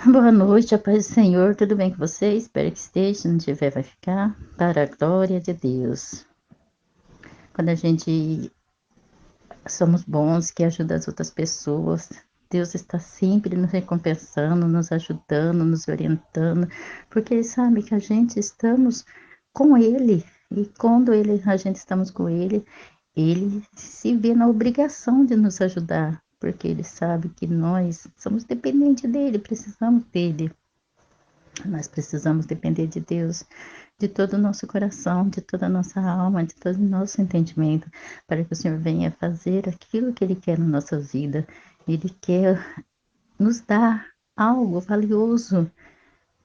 Boa noite, a paz do Senhor, tudo bem com você? Espero que esteja, se não tiver, vai ficar, para a glória de Deus. Quando a gente somos bons, que ajuda as outras pessoas, Deus está sempre nos recompensando, nos ajudando, nos orientando, porque Ele sabe que a gente estamos com Ele, e quando a gente estamos com Ele se vê na obrigação de nos ajudar, porque Ele sabe que nós somos dependentes dEle, precisamos dEle. Nós precisamos depender de Deus, de todo o nosso coração, de toda a nossa alma, de todo o nosso entendimento, para que o Senhor venha fazer aquilo que Ele quer na nossa vida. Ele quer nos dar algo valioso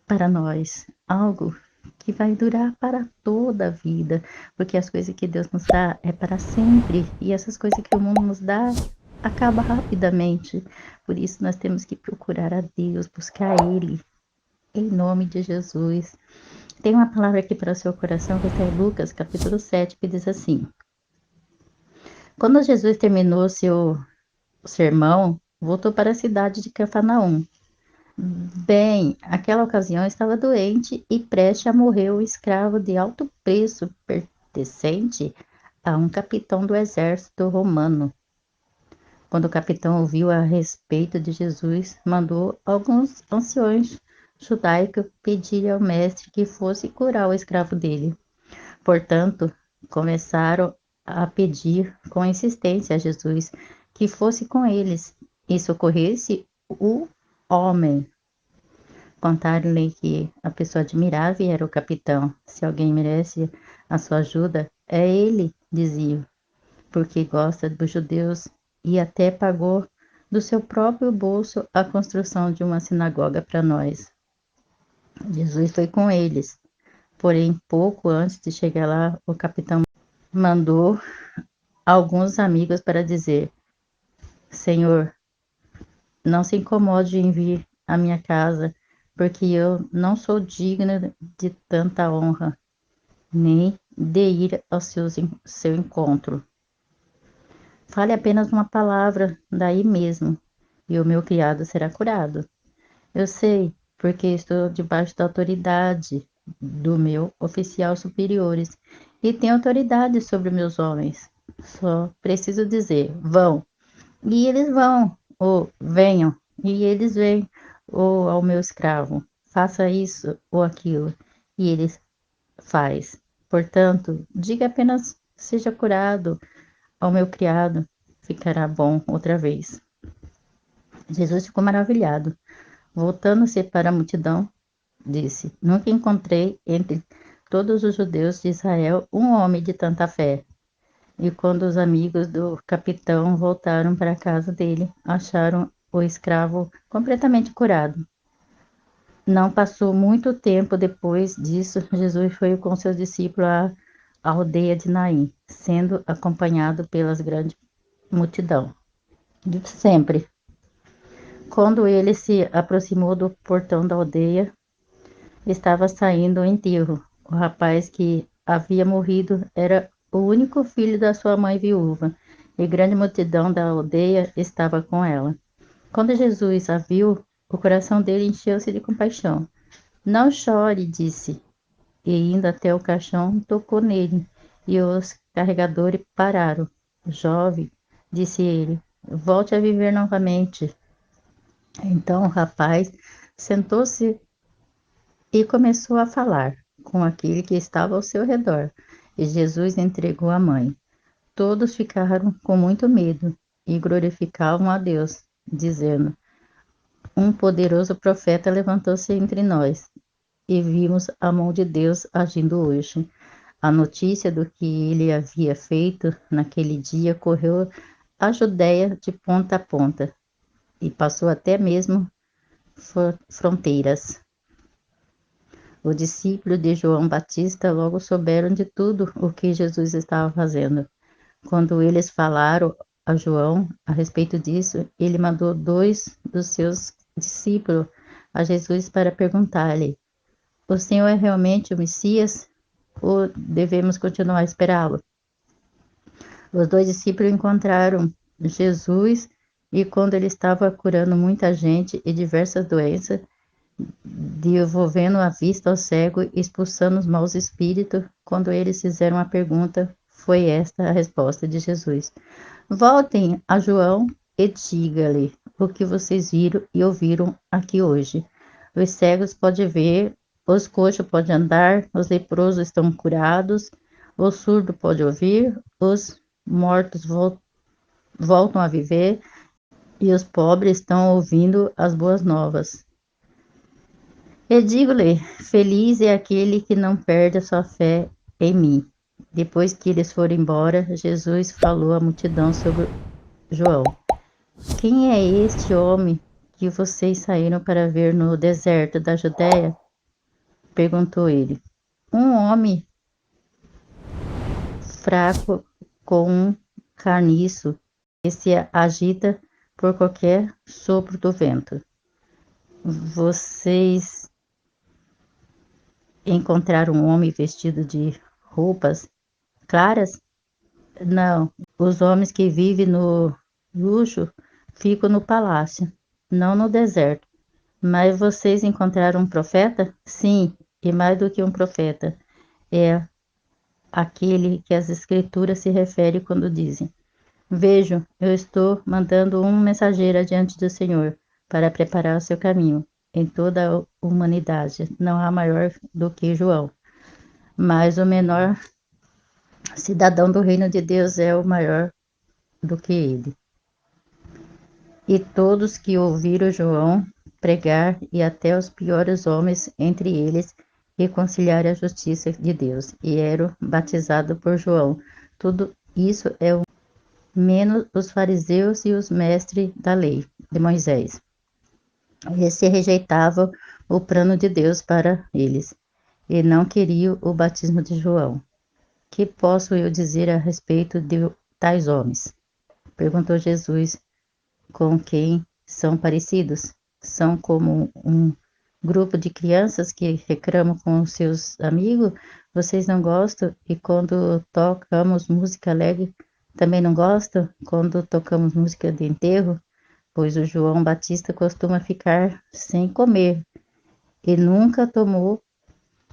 para nós, algo que vai durar para toda a vida, porque as coisas que Deus nos dá é para sempre, e essas coisas que o mundo nos dá acaba rapidamente. Por isso nós temos que procurar a Deus, buscar Ele, em nome de Jesus. Tem uma palavra aqui para o seu coração que está em Lucas, capítulo 7, que diz assim: Quando Jesus terminou seu sermão, voltou para a cidade de Cafarnaum. Bem, aquela ocasião estava doente e prestes a morrer um escravo de alto preço pertencente a um capitão do exército romano. Quando o capitão ouviu a respeito de Jesus, mandou alguns anciões judaicos pedir ao mestre que fosse curar o escravo dele. Portanto, começaram a pedir com insistência a Jesus que fosse com eles e socorresse o homem. Contaram-lhe que a pessoa admirável era o capitão. Se alguém merece a sua ajuda, é ele, diziam, porque gosta dos judeus e até pagou do seu próprio bolso a construção de uma sinagoga para nós. Jesus foi com eles, porém, pouco antes de chegar lá, o capitão mandou alguns amigos para dizer: Senhor, não se incomode em vir à minha casa, porque eu não sou digno de tanta honra, nem de ir ao seu encontro. Fale apenas uma palavra daí mesmo, e o meu criado será curado. Eu sei, porque estou debaixo da autoridade do meu oficial superiores e tenho autoridade sobre meus homens. Só preciso dizer, vão, e eles vão, ou venham, e eles vêm, ou ao meu escravo, faça isso ou aquilo, e ele faz. Portanto, diga apenas, seja curado ao meu criado, ficará bom outra vez. Jesus ficou maravilhado. Voltando-se para a multidão, disse: Nunca encontrei entre todos os judeus de Israel um homem de tanta fé. E quando os amigos do capitão voltaram para a casa dele, acharam o escravo completamente curado. Não passou muito tempo depois disso, Jesus foi com seus discípulos à aldeia de Naim, sendo acompanhado pelas grande multidão. De sempre. Quando ele se aproximou do portão da aldeia, estava saindo o enterro. O rapaz que havia morrido era o único filho da sua mãe viúva, e grande multidão da aldeia estava com ela. Quando Jesus a viu, o coração dele encheu-se de compaixão. Não chore, disse, e indo até o caixão, tocou nele, e os carregadores pararam. Jovem, disse ele, volte a viver novamente. Então o rapaz sentou-se e começou a falar com aquele que estava ao seu redor, e Jesus entregou a mãe. Todos ficaram com muito medo e glorificavam a Deus, dizendo: Um poderoso profeta levantou-se entre nós, e vimos a mão de Deus agindo hoje. A notícia do que ele havia feito naquele dia correu a Judéia de ponta a ponta, e passou até mesmo fronteiras. Os discípulos de João Batista logo souberam de tudo o que Jesus estava fazendo. Quando eles falaram a João a respeito disso, ele mandou 2 dos seus discípulos a Jesus para perguntar-lhe: O Senhor é realmente o Messias ou devemos continuar a esperá-lo? Os 2 discípulos encontraram Jesus e quando ele estava curando muita gente e diversas doenças, devolvendo a vista ao cego e expulsando os maus espíritos. Quando eles fizeram a pergunta, foi esta a resposta de Jesus: Voltem a João e diga-lhe o que vocês viram e ouviram aqui hoje. Os cegos podem ver, os coxos podem andar, os leprosos estão curados, o surdo pode ouvir, os mortos voltam a viver e os pobres estão ouvindo as boas novas. E digo-lhe, feliz é aquele que não perde a sua fé em mim. Depois que eles foram embora, Jesus falou à multidão sobre João. Quem é este homem que vocês saíram para ver no deserto da Judéia? Perguntou ele. Um homem fraco com um carniço que se agita por qualquer sopro do vento. Vocês encontraram um homem vestido de roupas claras? Não. Os homens que vivem no luxo ficam no palácio, não no deserto. Mas vocês encontraram um profeta? Sim, e mais do que um profeta. É aquele que as escrituras se referem quando dizem: Vejo, eu estou mandando um mensageiro adiante do Senhor para preparar o seu caminho. Em toda a humanidade não há maior do que João, mas o menor cidadão do reino de Deus é o maior do que ele. E todos que ouviram João pregar, e até os piores homens entre eles, reconciliaram a justiça de Deus, e eram batizados por João. Tudo isso é o menos os fariseus e os mestres da lei de Moisés. Eles rejeitavam o plano de Deus para eles, e não queriam o batismo de João. Que posso eu dizer a respeito de tais homens? Perguntou Jesus. Com quem são parecidos? São como um grupo de crianças que reclamam com seus amigos. Vocês não gostam? E quando tocamos música alegre, também não gostam? Quando tocamos música de enterro? Pois o João Batista costuma ficar sem comer e nunca tomou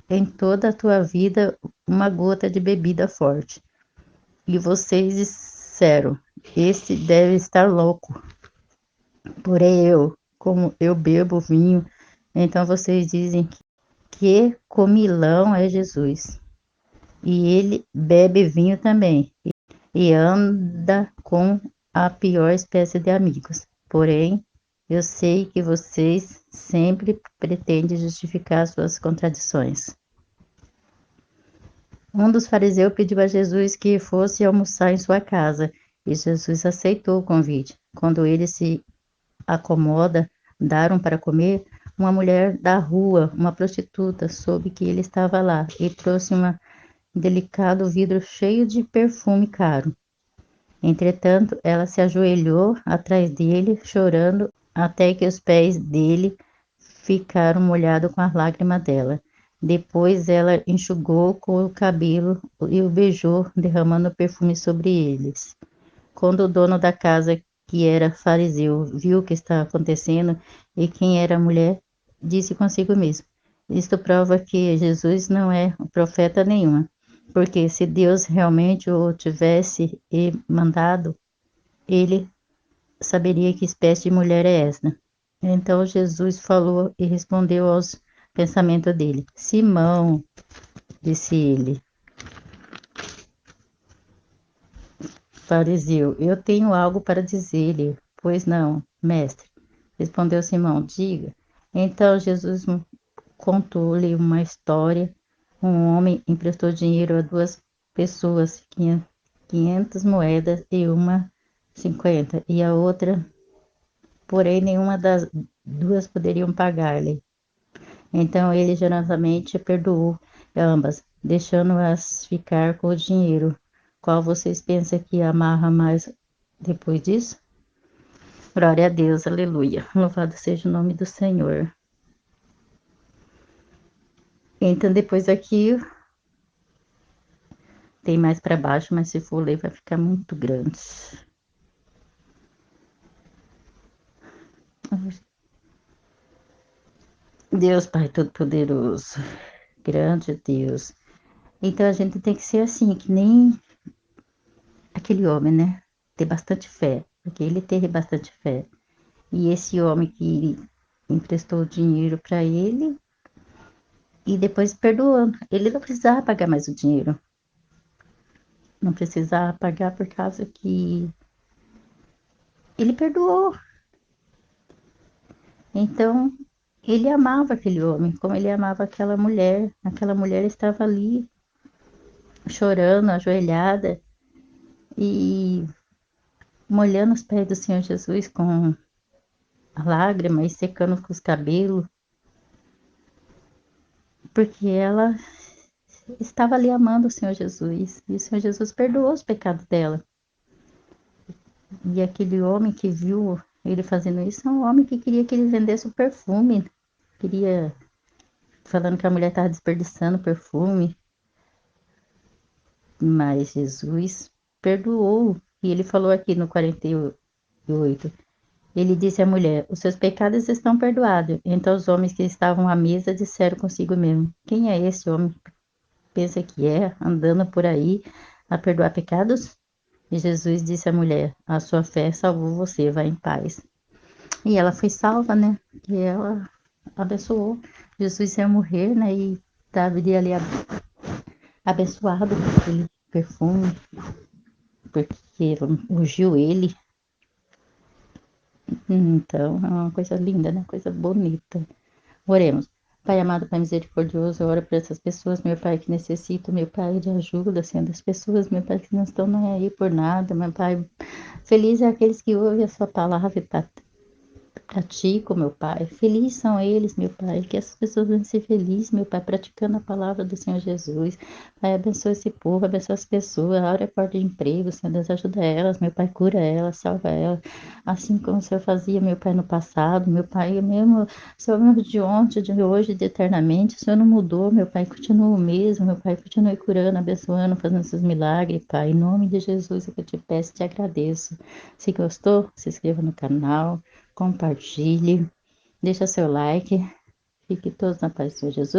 em toda a tua vida uma gota de bebida forte. E vocês disseram: Esse deve estar louco. Porém eu, como eu bebo vinho, então vocês dizem que comilão é Jesus. E ele bebe vinho também, e anda com a pior espécie de amigos. Porém, eu sei que vocês sempre pretendem justificar suas contradições. Um dos fariseus pediu a Jesus que fosse almoçar em sua casa, e Jesus aceitou o convite. Quando ele se acomoda, daram para comer, uma mulher da rua, uma prostituta, soube que ele estava lá e trouxe um delicado vidro cheio de perfume caro. Entretanto, ela se ajoelhou atrás dele, chorando, até que os pés dele ficaram molhados com as lágrimas dela. Depois ela enxugou com o cabelo e o beijou, derramando perfume sobre eles. Quando o dono da casa, que era fariseu, viu o que estava acontecendo e quem era a mulher, disse consigo mesmo: Isto prova que Jesus não é profeta nenhuma, porque se Deus realmente o tivesse mandado, ele saberia que espécie de mulher é esta. Então Jesus falou e respondeu aos pensamentos dele. Simão, disse ele, fariseu, eu tenho algo para dizer-lhe. Pois não, mestre, respondeu Simão, diga. Então Jesus contou-lhe uma história. Um homem emprestou dinheiro a duas pessoas, 500 moedas e uma 50, e a outra, porém, nenhuma das duas poderiam pagar-lhe. Então ele generosamente perdoou ambas, deixando-as ficar com o dinheiro. Qual vocês pensam que amarra mais depois disso? Glória a Deus, aleluia. Louvado seja o nome do Senhor. Então, depois aqui, tem mais para baixo, mas se for ler, vai ficar muito grande. Deus Pai Todo-Poderoso, grande Deus. Então a gente tem que ser assim, que nem aquele homem, né? Ter bastante fé, porque ele teve bastante fé. E esse homem que emprestou o dinheiro para ele e depois perdoou. Ele não precisava pagar mais o dinheiro. Não precisava pagar por causa que ele perdoou. Então, ele amava aquele homem, como ele amava aquela mulher. Aquela mulher estava ali chorando, ajoelhada e molhando os pés do Senhor Jesus com lágrimas e secando com os cabelos, porque ela estava ali amando o Senhor Jesus. E o Senhor Jesus perdoou os pecados dela. E aquele homem que viu ele fazendo isso é um homem que queria que ele vendesse o perfume. Queria, falando que a mulher estava desperdiçando perfume. Mas Jesus perdoou. E ele falou aqui no 48. Ele disse à mulher: os seus pecados estão perdoados. Então os homens que estavam à mesa disseram consigo mesmo: quem é esse homem que pensa que é, andando por aí a perdoar pecados? E Jesus disse à mulher: a sua fé salvou você, vá em paz. E ela foi salva, né? E ela abençoou. Jesus ia morrer, né? E estava ali abençoado com aquele perfume, porque ungiu ele. Então, é uma coisa linda, né? Coisa bonita. Oremos. Pai amado, Pai misericordioso, eu oro por essas pessoas, meu Pai, que necessitam, meu Pai, de ajuda, Senhor, das pessoas, meu Pai, que não estão nem aí por nada, meu Pai. Feliz é aqueles que ouvem a sua palavra e pratico, meu Pai. Felizes são eles, meu Pai, que essas pessoas vão ser felizes, meu Pai, praticando a palavra do Senhor Jesus. Pai, abençoa esse povo, abençoa as pessoas, abre a porta de emprego, Senhor Deus, ajuda elas, meu Pai, cura elas, salva elas. Assim como o Senhor fazia, meu Pai, no passado, meu Pai, mesmo, o Senhor mesmo de ontem, de hoje, de eternamente, o Senhor não mudou, meu Pai, continua o mesmo, meu Pai, continue curando, abençoando, fazendo seus milagres, Pai. Em nome de Jesus, é que eu te peço e te agradeço. Se gostou, se inscreva no canal, compartilhe, deixa seu like, fique todos na paz do Senhor Jesus.